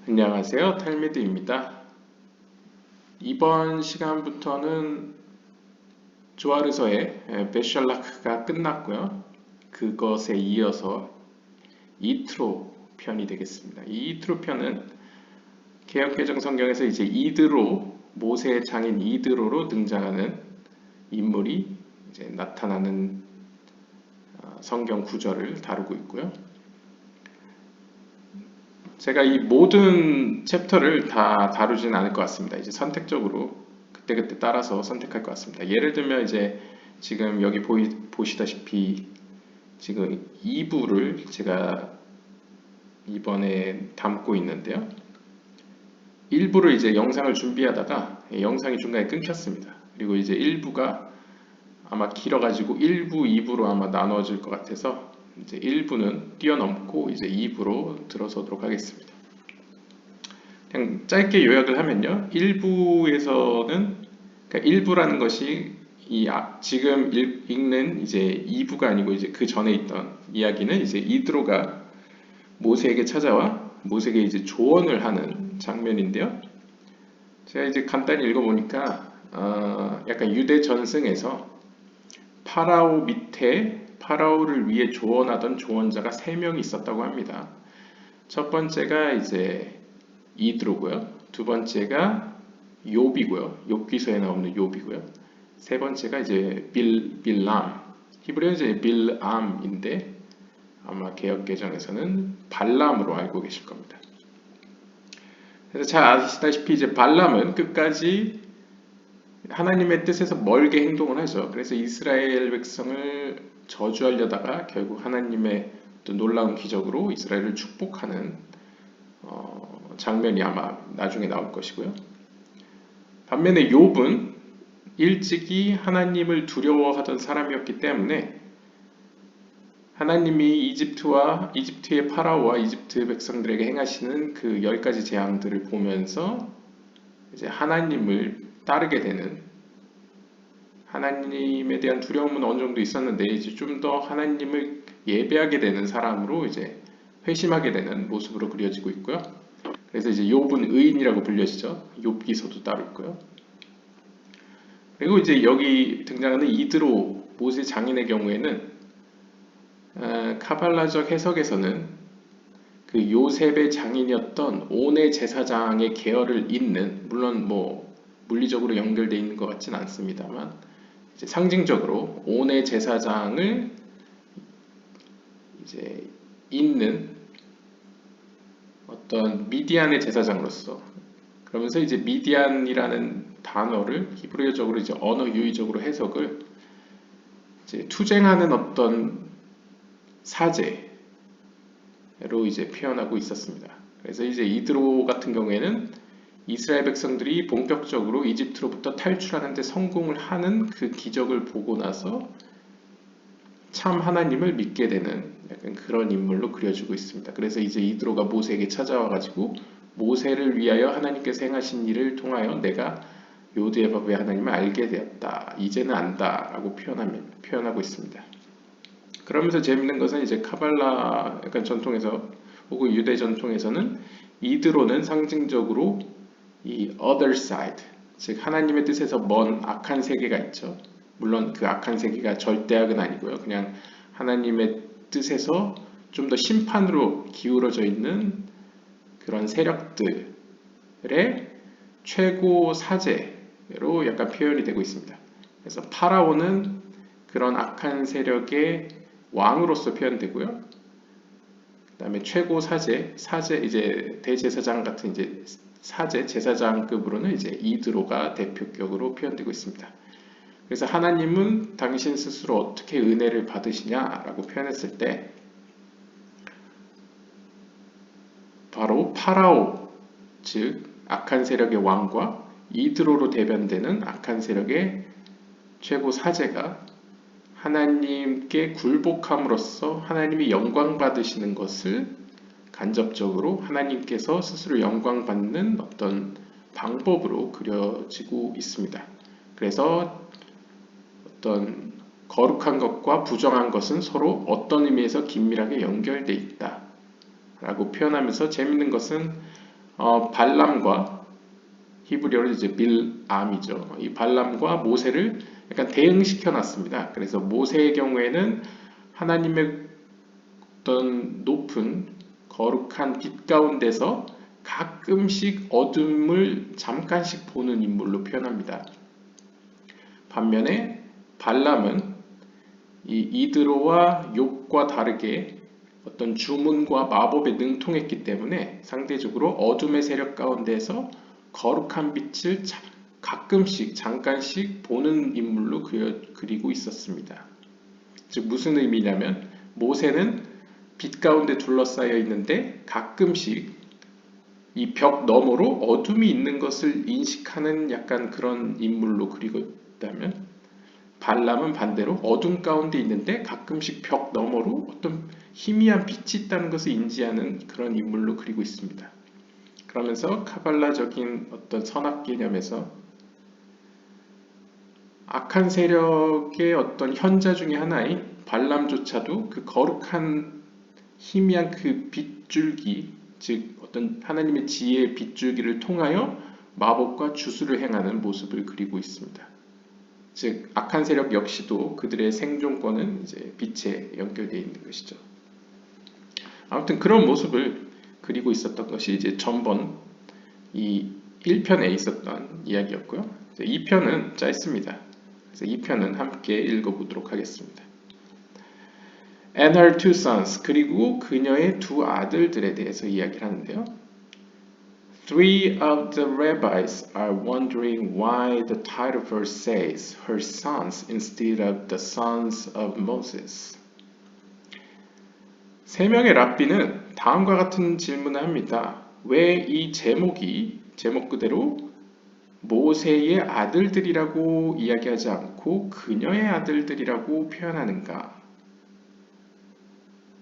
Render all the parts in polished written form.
안녕하세요. 탈미드입니다. 이번 시간부터는 조아르서의 베셜라크가 끝났고요. 그것에 이어서 이트로 편이 되겠습니다. 이 이트로 편은 개역개정 성경에서 이제 이드로, 모세의 장인 이드로로 등장하는 인물이 이제 나타나는 성경 구절을 다루고 있고요. 제가 이 모든 챕터를 다 다루지는 않을 것 같습니다. 이제 선택적으로 그때그때 따라서 선택할 것 같습니다. 예를 들면 이제 지금 여기 보시다시피 지금 2부를 제가 이번에 담고 있는데요. 1부를 이제 영상을 준비하다가 영상이 중간에 끊겼습니다. 그리고 이제 1부가 아마 길어가지고 1부, 2부로 아마 나눠질 것 같아서 이제 1부는 뛰어넘고 이제 2부로 들어서도록 하겠습니다. 그냥 짧게 요약을 하면요. 1부에서는 그러니까 1부라는 것이 지금 읽는 이제 2부가 아니고 이제 그 전에 있던 이야기는 이제 이드로가 모세에게 찾아와 모세에게 이제 조언을 하는 장면인데요. 제가 이제 간단히 읽어보니까 약간 유대 전승에서 파라오 밑에 파라오를 위해 조언하던 조언자가 3명이 있었다고 합니다. 첫 번째가 이제 이드로고요. 두 번째가 욥이고요. 욥기서에 나오는 욥이고요. 세 번째가 이제 빌람. 히브리어는 이제 빌암인데 아마 개역개정에서는 발람으로 알고 계실 겁니다. 그래서 잘 아시다시피 이제 발람은 끝까지 하나님의 뜻에서 멀게 행동을 하죠. 그래서 이스라엘 백성을 저주하려다가 결국 하나님의 또 놀라운 기적으로 이스라엘을 축복하는 장면이 아마 나중에 나올 것이고요. 반면에 욥은 일찍이 하나님을 두려워하던 사람이었기 때문에 하나님이 이집트의 파라오와 이집트 백성들에게 행하시는 그 10가지 재앙들을 보면서 이제 하나님을 따르게 되는 하나님에 대한 두려움은 어느 정도 있었는데 이제 좀 더 하나님을 예배하게 되는 사람으로 이제 회심하게 되는 모습으로 그려지고 있고요. 그래서 이제 욥은 의인이라고 불려지죠. 욥기서도 따로 있고요. 그리고 이제 여기 등장하는 이드로 모세 장인의 경우에는 카발라적 해석에서는 그 요셉의 장인이었던 온의 제사장의 계열을 잇는 물론 뭐 물리적으로 연결되어 있는 것 같지는 않습니다만 이제 상징적으로 온의 제사장을 이제 잇는 어떤 미디안의 제사장으로서 그러면서 이제 미디안이라는 단어를 히브리어적으로 이제 언어 유의적으로 해석을 이제 투쟁하는 어떤 사제로 이제 표현하고 있었습니다. 그래서 이제 이드로 같은 경우에는 이스라엘 백성들이 본격적으로 이집트로부터 탈출하는 데 성공을 하는 그 기적을 보고 나서 참 하나님을 믿게 되는 약간 그런 인물로 그려지고 있습니다. 그래서 이제 이드로가 모세에게 찾아와 가지고 모세를 위하여 하나님께서 행하신 일을 통하여 내가 요드의 법의 하나님을 알게 되었다. 이제는 안다. 라고 표현하고 있습니다. 그러면서 재밌는 것은 이제 카발라 약간 전통에서 혹은 유대 전통에서는 이드로는 상징적으로 이 other side, 즉 하나님의 뜻에서 먼 악한 세계가 있죠. 물론 그 악한 세계가 절대악은 아니고요. 그냥 하나님의 뜻에서 좀 더 심판으로 기울어져 있는 그런 세력들의 최고 사제로 약간 표현이 되고 있습니다. 그래서 파라오는 그런 악한 세력의 왕으로서 표현되고요. 그 다음에 최고 사제 이제 대제사장 같은 이제 사제 제사장급으로는 이제 이드로가 대표격으로 표현되고 있습니다. 그래서 하나님은 당신 스스로 어떻게 은혜를 받으시냐라고 표현했을 때 바로 파라오 즉 악한 세력의 왕과 이드로로 대변되는 악한 세력의 최고 사제가 하나님께 굴복함으로써 하나님이 영광 받으시는 것을 간접적으로 하나님께서 스스로 영광 받는 어떤 방법으로 그려지고 있습니다. 그래서 어떤 거룩한 것과 부정한 것은 서로 어떤 의미에서 긴밀하게 연결되어 있다 라고 표현하면서 재밌는 것은 발람과 히브리어로 이제 빌암이죠. 이 발람과 모세를 약간 대응시켜 놨습니다. 그래서 모세의 경우에는 하나님의 어떤 높은 거룩한 빛 가운데서 가끔씩 어둠을 잠깐씩 보는 인물로 표현합니다. 반면에 발람은 이 이드로와 욥과 다르게 어떤 주문과 마법에 능통했기 때문에 상대적으로 어둠의 세력 가운데서 거룩한 빛을 가끔씩 잠깐씩 보는 인물로 그리고 있었습니다. 즉 무슨 의미냐면 모세는 빛 가운데 둘러싸여 있는데 가끔씩 이 벽 너머로 어둠이 있는 것을 인식하는 약간 그런 인물로 그리고 있다면 발람은 반대로 어둠 가운데 있는데 가끔씩 벽 너머로 어떤 희미한 빛이 있다는 것을 인지하는 그런 인물로 그리고 있습니다. 그러면서 카발라적인 어떤 선악 개념에서 악한 세력의 어떤 현자 중의 하나인 발람조차도 그 거룩한 희미한 그 빗줄기, 즉 어떤 하나님의 지혜의 빗줄기를 통하여 마법과 주술을 행하는 모습을 그리고 있습니다. 즉 악한 세력 역시도 그들의 생존권은 이제 빛에 연결되어 있는 것이죠. 아무튼 그런 모습을 그리고 있었던 것이 이제 전번 이 1편에 있었던 이야기였고요. 2편은 짧습니다. 그래서 2편은 함께 읽어보도록 하겠습니다. And her two sons, 그리고 그녀의 두 아들들에 대해서 이야기를 하는데요. Three of the rabbis are wondering why the title verse says her sons instead of the sons of Moses. 세 명의 랍비는 다음과 같은 질문을 합니다. 왜 이 제목이 제목 그대로 모세의 아들들이라고 이야기하지 않고 그녀의 아들들이라고 표현하는가?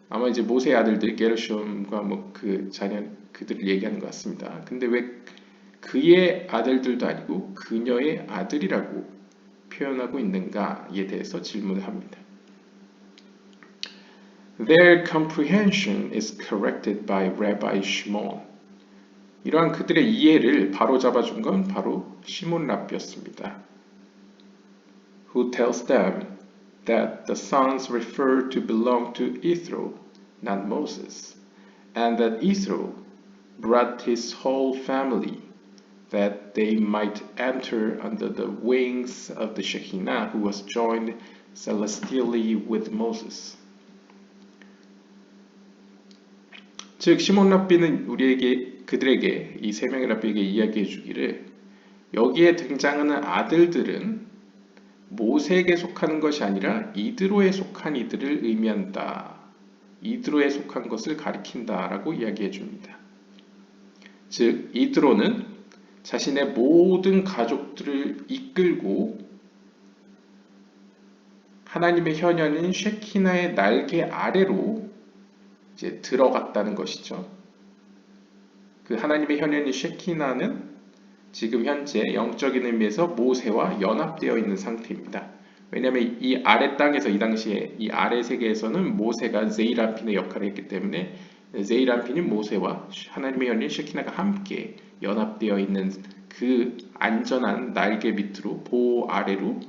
아마 이제 모세의 아들들 게르숤과 뭐 그 자녀 그들을 얘기하는 것 같습니다. 근데 왜 그의 아들들도 아니고 그녀의 아들이라고 표현하고 있는가에 대해서 질문을 합니다. Their comprehension is corrected by Rabbi Shimon. 이러한 그들의 이해를 바로잡아준 건 바로 시몬 랍비였습니다. Who tells them that the sons refer to belong to Ithro, not Moses, and that Ithro brought his whole family that they might enter under the wings of the Shekinah who was joined celestially with Moses. 즉 시몬 랍비는 그들에게 이 세 명의 랍비에게 이야기해 주기를 여기에 등장하는 아들들은 모세에게 속하는 것이 아니라 이드로에 속한 이들을 의미한다. 이드로에 속한 것을 가리킨다 라고 이야기해 줍니다. 즉 이드로는 자신의 모든 가족들을 이끌고 하나님의 현현인 쉐키나의 날개 아래로 이제 들어갔다는 것이죠. 그 하나님의 현현인 쉐키나는 지금 현재 영적인 의미에서 모세와 연합되어 있는 상태입니다. 왜냐하면 이 아래 땅에서 이 당시에 이 아래 세계에서는 모세가 제이란핀의 역할을 했기 때문에 제이란핀이 모세와 하나님의 현인 쉐키나가 함께 연합되어 있는 그 안전한 날개 밑으로 보호 아래로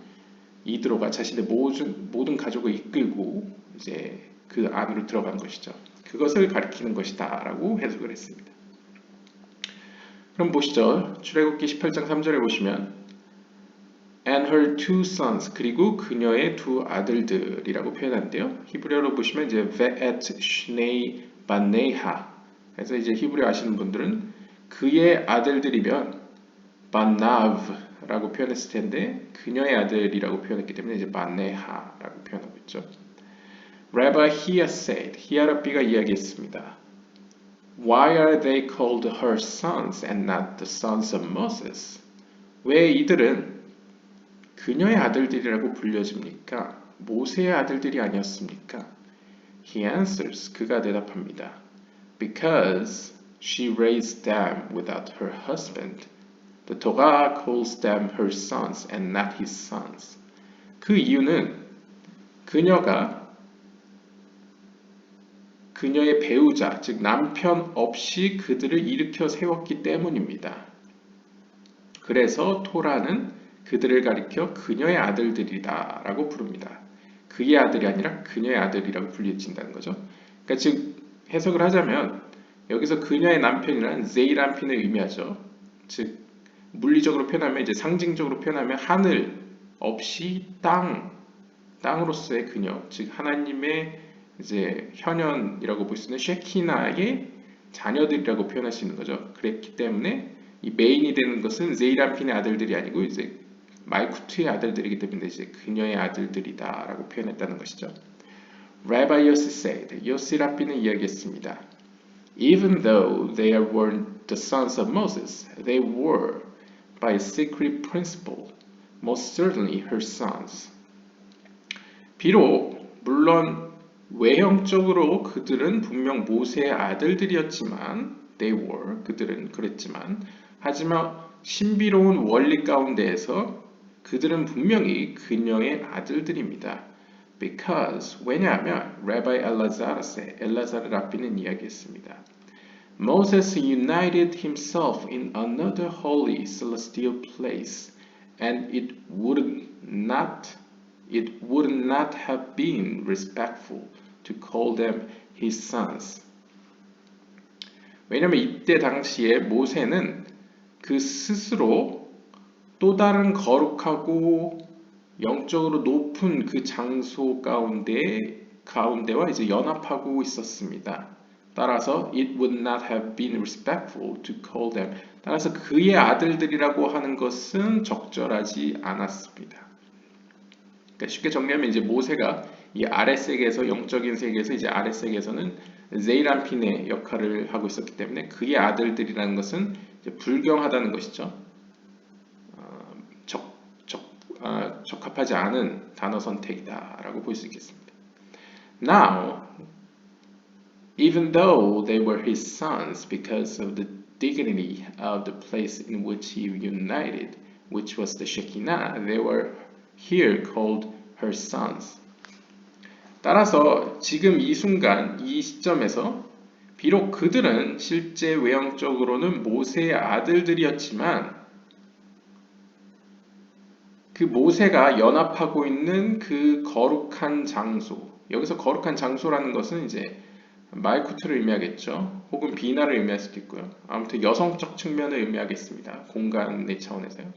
이드로가 자신의 모든 가족을 이끌고 이제 그 안으로 들어간 것이죠. 그것을 가리키는 것이다 라고 해석을 했습니다. 그럼 보시죠. 출애굽기 18장 3절에 보시면 And her two sons 그리고 그녀의 두 아들들이라고 표현하는데요. 히브리어로 보시면 이제 ve'et shnei baneha 그래서 이제 히브리어 아시는 분들은 그의 아들들이면 banav라고 표현했을 텐데 그녀의 아들이라고 표현했기 때문에 이제 baneha라고 표현하고 있죠. Rabbi Hia said, 히야 랍비가 이야기했습니다. Why are they called her sons and not the sons of Moses? 왜 이들은 그녀의 아들들이라고 불려집니까? 모세의 아들들이 아니었습니까? He answers, 그가 대답합니다. Because she raised them without her husband. The Torah calls them her sons and not his sons. 그 이유는 그녀가 그녀의 배우자, 즉 남편 없이 그들을 일으켜 세웠기 때문입니다. 그래서 토라는 그들을 가리켜 그녀의 아들들이다 라고 부릅니다. 그의 아들이 아니라 그녀의 아들이라고 불려진다는 거죠. 그러니까 즉 해석을 하자면 여기서 그녀의 남편이란 제이람핀을 의미하죠. 즉 물리적으로 표현하면 이제 상징적으로 표현하면 하늘 없이 땅으로서의 그녀, 즉 하나님의 이제 현현이라고 볼 수 있는 쉐키나의 자녀들이라고 표현할 수 있는 거죠. 그랬기 때문에 이 메인이 되는 것은 제이람핀의 아들들이 아니고 이제 말쿠트의 아들들이기 때문에 이제 그녀의 아들들이다라고 표현했다는 것이죠. Rabbi Yossi said, 요시 랍비는 이야기했습니다. Even though they weren't the sons of Moses, they were, by a secret principle, most certainly her sons. 비록 물론 외형적으로 그들은 분명 모세의 아들들이었지만 they were, 그들은 그랬지만 하지만 신비로운 원리 가운데에서 그들은 분명히 그녀의 아들들입니다. Because, 왜냐하면 Rabbi 엘라자르 랍비는 이야기했습니다. Moses united himself in another holy celestial place, and it would not have been respectful to call them his sons. 왜냐하면 이때 당시에 모세는 그 스스로 또 다른 거룩하고 영적으로 높은 그 장소 가운데와 이제 연합하고 있었습니다. 따라서 it would not have been respectful to call them. 따라서 그의 아들들이라고 하는 것은 적절하지 않았습니다. 그러니까 쉽게 정리하면 이제 모세가 이 아랫 세계에서 영적인 세계에서 이제 아랫 세계에서는 제이람핀의 역할을 하고 있었기 때문에 그의 아들들이라는 것은 이제 불경하다는 것이죠. 적합하지 않은 단어 선택이다라고 볼 수 있겠습니다. Now, even though they were his sons because of the dignity of the place in which he united, which was the Shekinah, they were here called her sons. 따라서 지금 이 순간, 이 시점에서 비록 그들은 실제 외형적으로는 모세의 아들들이었지만 그 모세가 연합하고 있는 그 거룩한 장소, 여기서 거룩한 장소라는 것은 이제 말쿠트를 의미하겠죠. 혹은 비나를 의미할 수도 있고요. 아무튼 여성적 측면을 의미하겠습니다. 공간의 차원에서요.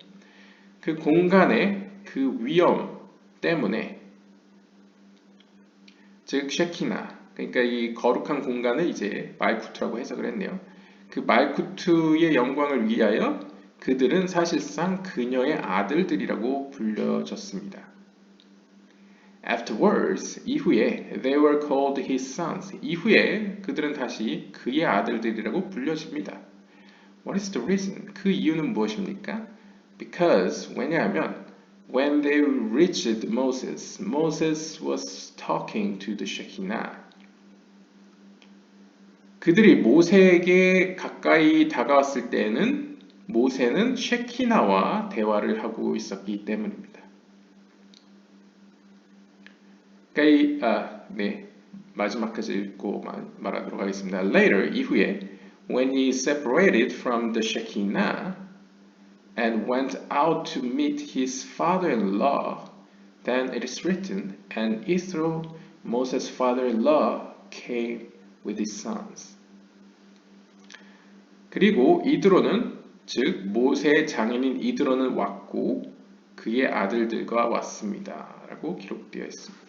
그 공간의 그 위험 때문에, 즉 쉐키나, 그러니까 이 거룩한 공간을 이제 말쿠트라고 해석을 했네요. 그 말쿠트의 영광을 위하여 그들은 사실상 그녀의 아들들이라고 불려졌습니다. Afterwards, 이후에 they were called his sons. 이후에 그들은 다시 그의 아들들이라고 불려집니다. What is the reason? 그 이유는 무엇입니까? Because, 왜냐하면 when they reached Moses, Moses was talking to the Shekinah. 그들이 모세에게 가까이 다가왔을 때에는 모세는 쉐키나와 대화를 하고 있었기 때문입니다. 마지막까지 읽고 말하도록 하겠습니다. Later, 이후에, when he separated from the Shekinah and went out to meet his father-in-law, then it is written, and Ithro, Moses' father-in-law, came with his sons. 그리고 이드로는, 즉 모세의 장인인 이드로는 왔고 그의 아들들과 왔습니다. 라고 기록되어 있습니다.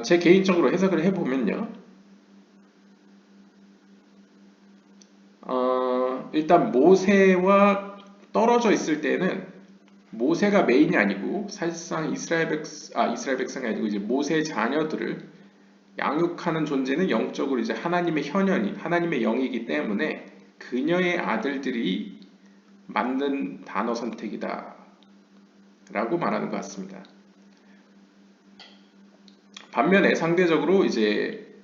제 개인적으로 해석을 해보면요. 일단 모세와 떨어져 있을 때는 모세가 메인이 아니고 사실상 이스라엘 백성이 아니고 이제 모세의 자녀들을 양육하는 존재는 영적으로 이제 하나님의 현현이, 하나님의 영이기 때문에 그녀의 아들들이 맞는 단어 선택이다 라고 말하는 것 같습니다. 반면에 상대적으로 이제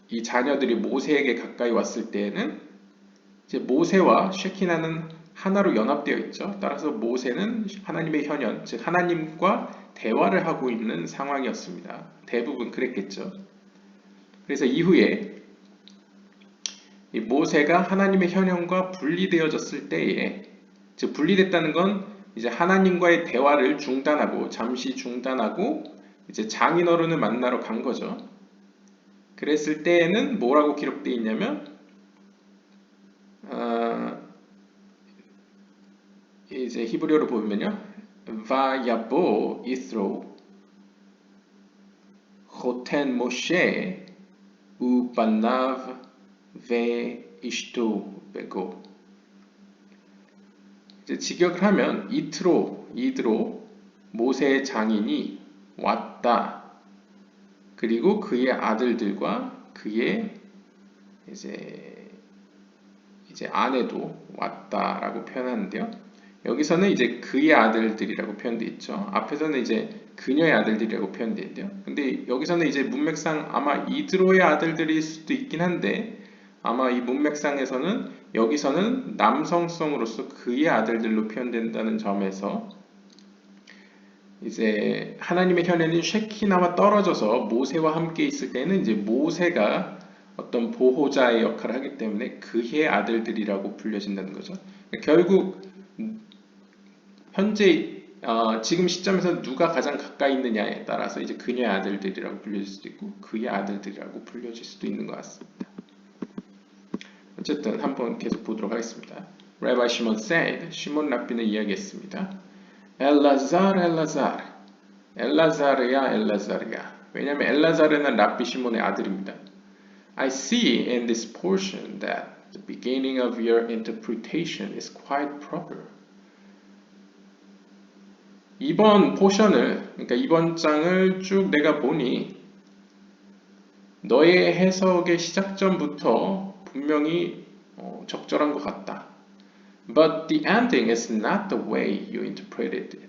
이 자녀들이 모세에게 가까이 왔을 때에는 이제 모세와 쉐키나는 하나로 연합되어 있죠. 따라서 모세는 하나님의 현현, 즉 하나님과 대화를 하고 있는 상황이었습니다. 대부분 그랬겠죠. 그래서 이후에 이 모세가 하나님의 현현과 분리되어졌을 때에, 즉 분리됐다는 건 이제 하나님과의 대화를 중단하고 잠시 중단하고 이제 장인어른을 만나러 간 거죠. 그랬을 때에는 뭐라고 기록되어 있냐면 이제 히브리어로 보면요, vaya보 이스로 호텐 모셰 우반나v ve ishto bego. 이제 직역을 하면 이드로 모세의 장인이 왔다. 그리고 그의 아들들과 그의 이제 아내도 왔다라고 표현하는데요. 여기서는 이제 그의 아들들이라고 표현되어 있죠. 앞에서는 이제 그녀의 아들들이라고 표현되어 있는데요. 근데 여기서는 이제 문맥상 아마 이드로의 아들들일 수도 있긴 한데, 아마 이 문맥상에서는 여기서는 남성성으로서 그의 아들들로 표현된다는 점에서 이제 하나님의 현에는 쉐키나와 떨어져서 모세와 함께 있을 때는 이제 모세가 어떤 보호자의 역할을 하기 때문에 그의 아들들이라고 불려진다는 거죠. 결국 현재 지금 시점에서 누가 가장 가까이 있느냐에 따라서 이제 그녀의 아들들이라고 불려질 수도 있고 그의 아들들이라고 불려질 수도 있는 것 같습니다. 어쨌든 한번 계속 보도록 하겠습니다. Rabbi Shimon said, 시몬 랍비는 이야기했습니다. 엘라잘, 엘라자르야. 왜냐하면 엘라자르는 랍비 시몬의 아들입니다. I see in this portion that the beginning of your interpretation is quite proper. 이번 포션을, 그러니까 이번 장을 쭉 내가 보니 너의 해석의 시작점부터 분명히 적절한 것 같다. But the ending is not the way you interpreted it.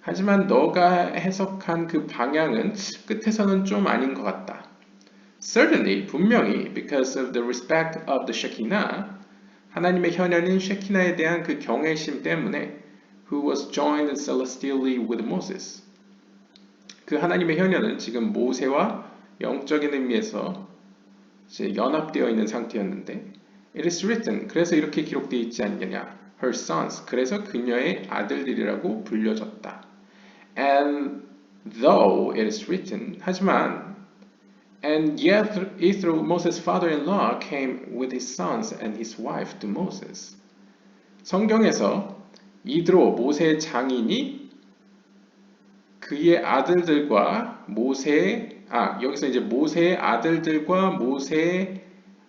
하지만 너가 해석한 그 방향은 끝에서는 좀 아닌 것 같다. Certainly, 분명히, because of the respect of the Shekinah, 하나님의 현현인 쉐키나에 대한 그 경외심 때문에 who was joined celestially with Moses. 그 하나님의 현현은 지금 모세와 영적인 의미에서 이제 연합되어 있는 상태였는데 It is written, 그래서 이렇게 기록되어 있지 않느냐. Her sons, 그래서 그녀의 아들들이라고 불려졌다. And though it is written, 하지만 And Jethro, Moses' father-in-law, came with his sons and his wife to Moses. 성경에서 이드로 모세의 장인이 그의 아들들과 여기서 이제 모세의 아들들과 모세의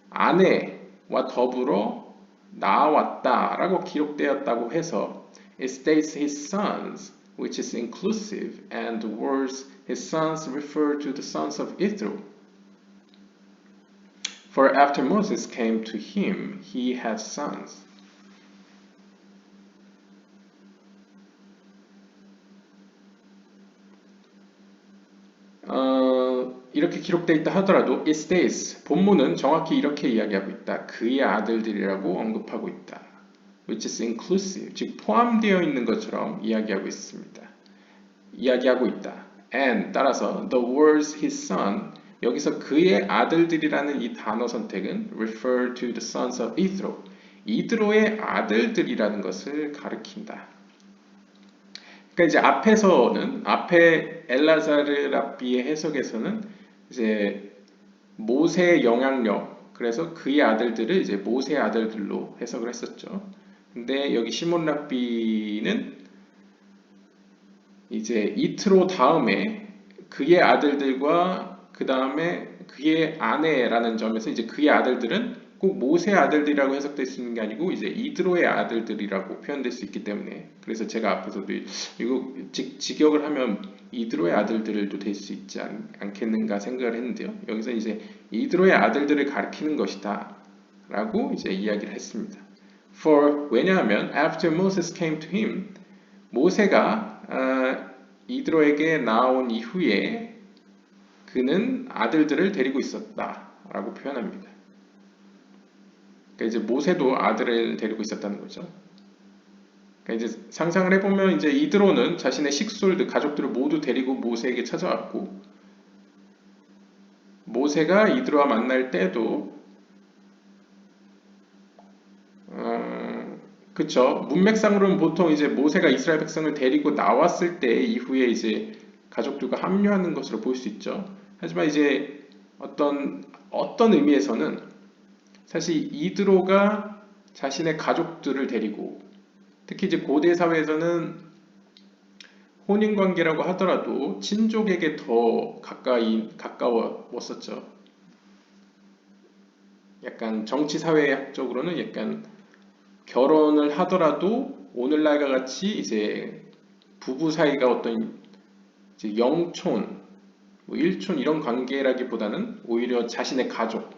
아내와 더불어 나왔다라고 기록되었다고 해서 it states his sons, which is inclusive, and the words his sons refer to the sons of Israel. For after Moses came to him, he had sons. 이렇게 기록되어 있다 하더라도 it states, 본문은 정확히 이렇게 이야기하고 있다. 그의 아들들이라고 언급하고 있다. which is inclusive, 즉 포함되어 있는 것처럼 이야기하고 있다. and 따라서 the words his son, 여기서 그의 아들들이라는 이 단어 선택은 refer to the sons of Ithro, 이드로의 아들들이라는 것을 가리킨다. 그러니까 이제 앞에 엘라자르 랍비의 해석에서는 이제 모세의 영향력, 그래서 그의 아들들을 이제 모세의 아들들로 해석을 했었죠. 근데 여기 시몬 랍비는 이제 이트로 다음에 그의 아들들과 그 다음에 그의 아내라는 점에서 이제 그의 아들들은 꼭 모세의 아들들이라고 해석될 수 있는 게 아니고 이제 이드로의 아들들이라고 표현될 수 있기 때문에, 그래서 제가 앞에서도 이거 직역을 하면 이드로의 아들들도 될 수 있지 않겠는가 생각을 했는데요. 여기서 이제 이드로의 아들들을 가리키는 것이다 라고 이제 이야기를 했습니다. 왜냐하면 after Moses came to him, 모세가 이드로에게 나온 이후에 그는 아들들을 데리고 있었다 라고 표현합니다. 그러니까 이제 모세도 아들을 데리고 있었다는 거죠. 그러니까 이제 상상을 해보면 이제 이드로는 자신의 식솔들 가족들을 모두 데리고 모세에게 찾아왔고 모세가 이드로와 만날 때도 그쵸. 문맥상으로는 보통 이제 모세가 이스라엘 백성을 데리고 나왔을 때 이후에 이제 가족들과 합류하는 것으로 볼 수 있죠. 하지만 이제 어떤 의미에서는 사실 이드로가 자신의 가족들을 데리고 특히 이제 고대 사회에서는 혼인 관계라고 하더라도 친족에게 더 가까웠었죠. 약간 정치 사회학적으로는 약간 결혼을 하더라도 오늘날과 같이 이제 부부 사이가 어떤 이제 영촌, 뭐 일촌 이런 관계라기보다는 오히려 자신의 가족,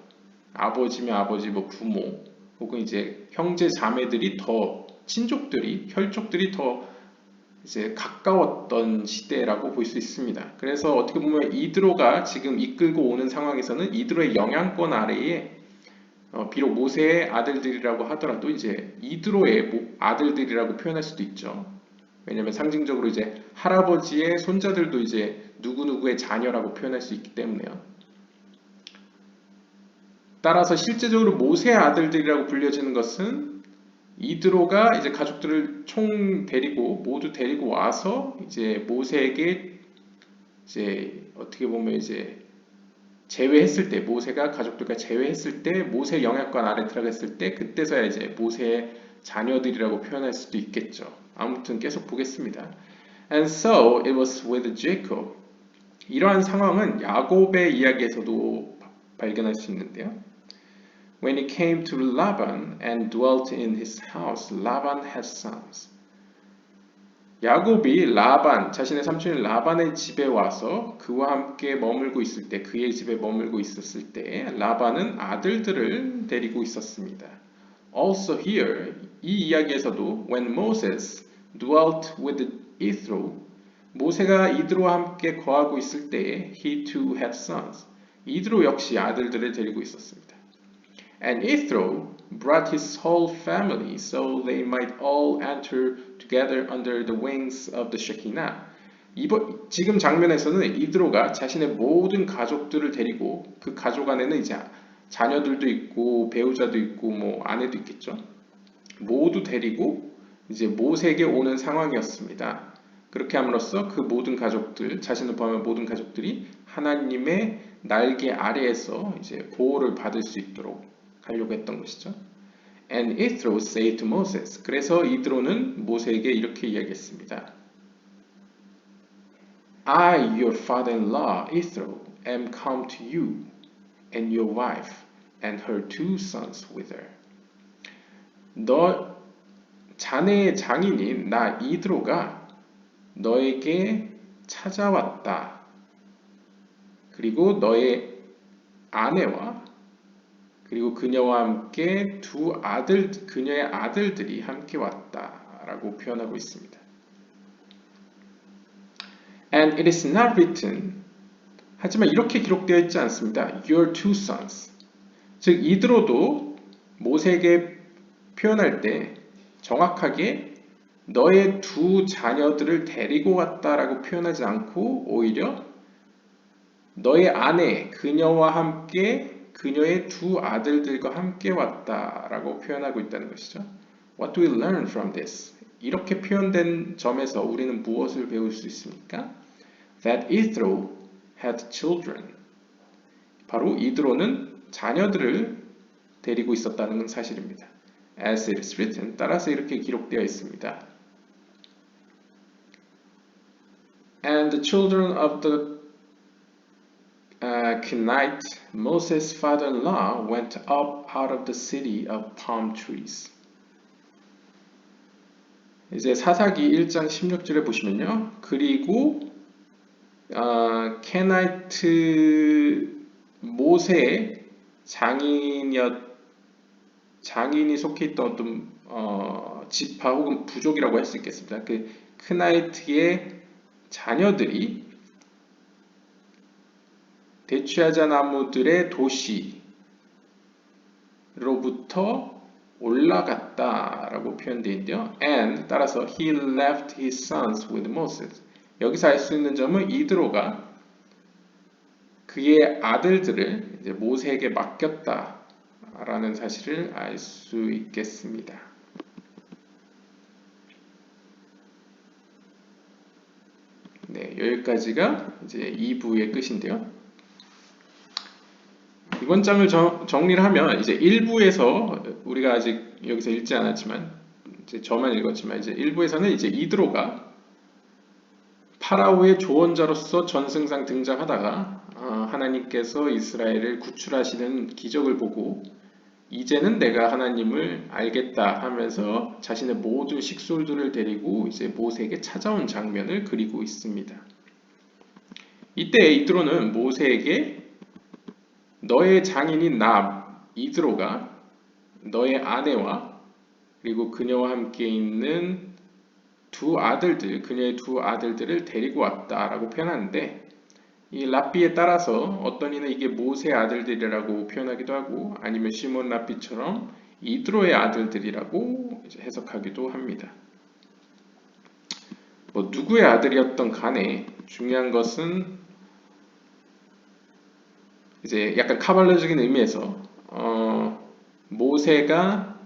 아버지면 아버지, 뭐 부모, 혹은 이제 형제 자매들이 더 친족들이 혈족들이 더 이제 가까웠던 시대라고 볼 수 있습니다. 그래서 어떻게 보면 이드로가 지금 이끌고 오는 상황에서는 이드로의 영향권 아래에 비록 모세의 아들들이라고 하더라도 이제 이드로의 아들들이라고 표현할 수도 있죠. 왜냐하면 상징적으로 이제 할아버지의 손자들도 이제 누구누구의 자녀라고 표현할 수 있기 때문에요. 따라서 실제적으로 모세의 아들들이라고 불려지는 것은 이드로가 이제 가족들을 모두 데리고 와서 이제 모세에게 이제 어떻게 보면 이제 제외했을 때 모세가 가족들과 제외했을 때 모세 영향권 아래 들어갔을 때 그때서야 이제 모세의 자녀들이라고 표현할 수도 있겠죠. 아무튼 계속 보겠습니다. And so it was with Jacob. 이러한 상황은 야곱의 이야기에서도 발견할 수 있는데요. When he came to Laban and dwelt in his house, Laban had sons. 야곱이 자신의 삼촌인 라반의 집에 와서 그와 함께 머물고 있을 때, 그의 집에 머물고 있었을 때, 라반은 아들들을 데리고 있었습니다. Also here, 이 이야기에서도 when Moses dwelt with Ithro, 모세가 이드로와 함께 거하고 있을 때 he too had sons. 이드로 역시 아들들을 데리고 있었습니다. And Ithro brought his whole family so they might all enter together under the wings of the Shekinah. 지금 장면에서는 이드로가 자신의 모든 가족들을 데리고 그 가족 안에는 이제 자녀들도 있고 배우자도 있고 뭐 아내도 있겠죠. 모두 데리고 이제 모세에게 오는 상황이었습니다. 그렇게 함으로써 그 모든 가족들, 자신을 포함한 모든 가족들이 하나님의 날개 아래에서 이제 보호를 받을 수 있도록 하려고 했던 것이죠. And Ithro said to Moses. 그래서 이드로는 모세에게 이렇게 이야기했습니다. I, your father-in-law, Ithro, am come to you, and your wife, and her two sons with her. 자네의 장인인 나 이드로가 너에게 찾아왔다. 그리고 너의 아내와 그리고 그녀와 함께 그녀의 아들들이 함께 왔다라고 표현하고 있습니다. And it is not written. 하지만 이렇게 기록되어 있지 않습니다. Your two sons. 즉 이드로도 모세에게 표현할 때 정확하게 너의 두 자녀들을 데리고 왔다라고 표현하지 않고 오히려 너의 아내 그녀와 함께 그녀의 두 아들들과 함께 왔다라고 표현하고 있다는 것이죠. What do we learn from this? 이렇게 표현된 점에서 우리는 무엇을 배울 수 있습니까? That Ithro had children. 바로 이드로는 자녀들을 데리고 있었다는 사실입니다. As it is written, 따라서 이렇게 기록되어 있습니다. And the children of the Kenite, Moses' father-in-law, went up out of the city of palm trees. 이제 사사기 1장 16절에 보시면요. 그리고 케나이트 모세의 장인이 속해 있던 어떤 지파 혹은 부족이라고 할 수 있겠습니다. 그 크나이트의 자녀들이 대추야자 나무들의 도시로부터 올라갔다라고 표현되어 있는데요. And 따라서 he left his sons with Moses. 여기서 알 수 있는 점은 이드로가 그의 아들들을 이제 모세에게 맡겼다라는 사실을 알 수 있겠습니다. 네, 여기까지가 이제 2부의 끝인데요. 이번 장을 정리를 하면 이제 1부에서 우리가 아직 여기서 읽지 않았지만 이제 저만 읽었지만 이제 1부에서는 이제 이드로가 파라오의 조언자로서 전승상 등장하다가 하나님께서 이스라엘을 구출하시는 기적을 보고 이제는 내가 하나님을 알겠다 하면서 자신의 모든 식솔들을 데리고 이제 모세에게 찾아온 장면을 그리고 있습니다. 이때 이드로는 모세에게 너의 장인인 나 이드로가 너의 아내와 그리고 그녀와 함께 있는 그녀의 두 아들들을 데리고 왔다라고 표현하는데 이 랍비에 따라서 어떤 이는 이게 모세의 아들들이라고 표현하기도 하고 아니면 시몬 랍비처럼 이드로의 아들들이라고 해석하기도 합니다. 뭐 누구의 아들이었던 간에 중요한 것은 이제 약간 카발라적인 의미에서 모세가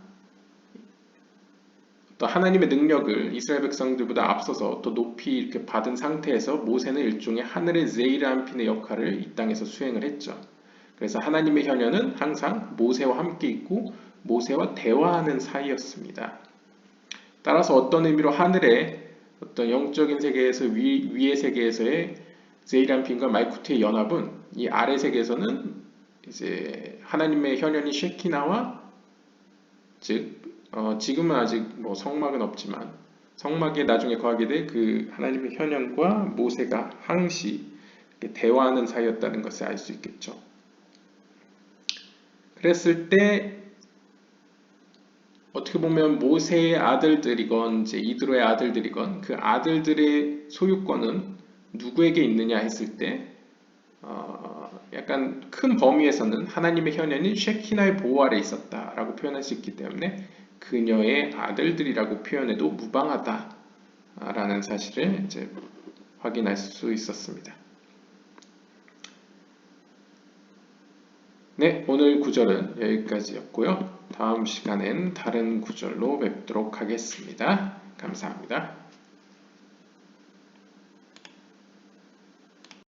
또 하나님의 능력을 이스라엘 백성들보다 앞서서 더 높이 이렇게 받은 상태에서 모세는 일종의 하늘의 제이르안핀의 역할을 이 땅에서 수행을 했죠. 그래서 하나님의 현현은 항상 모세와 함께 있고 모세와 대화하는 사이였습니다. 따라서 어떤 의미로 하늘의 어떤 영적인 세계에서 위의 세계에서의 제이르안핀과 말쿠트의 연합은 이 아래 세계에서는 이제 하나님의 현현인 쉐키나와 즉 지금은 아직 뭐 성막은 없지만 성막에 나중에 거하게 될 그 하나님의 현현과 모세가 항시 대화하는 사이였다는 것을 알 수 있겠죠. 그랬을 때 어떻게 보면 모세의 아들들이건 이제 이드로의 아들들이건 그 아들들의 소유권은 누구에게 있느냐 했을 때 약간 큰 범위에서는 하나님의 현현인 쉐키나의 보호 아래 있었다라고 표현할 수 있기 때문에 그녀의 아들들이라고 표현해도 무방하다라는 사실을 이제 확인할 수 있었습니다. 네, 오늘 구절은 여기까지였고요. 다음 시간엔 다른 구절로 뵙도록 하겠습니다. 감사합니다.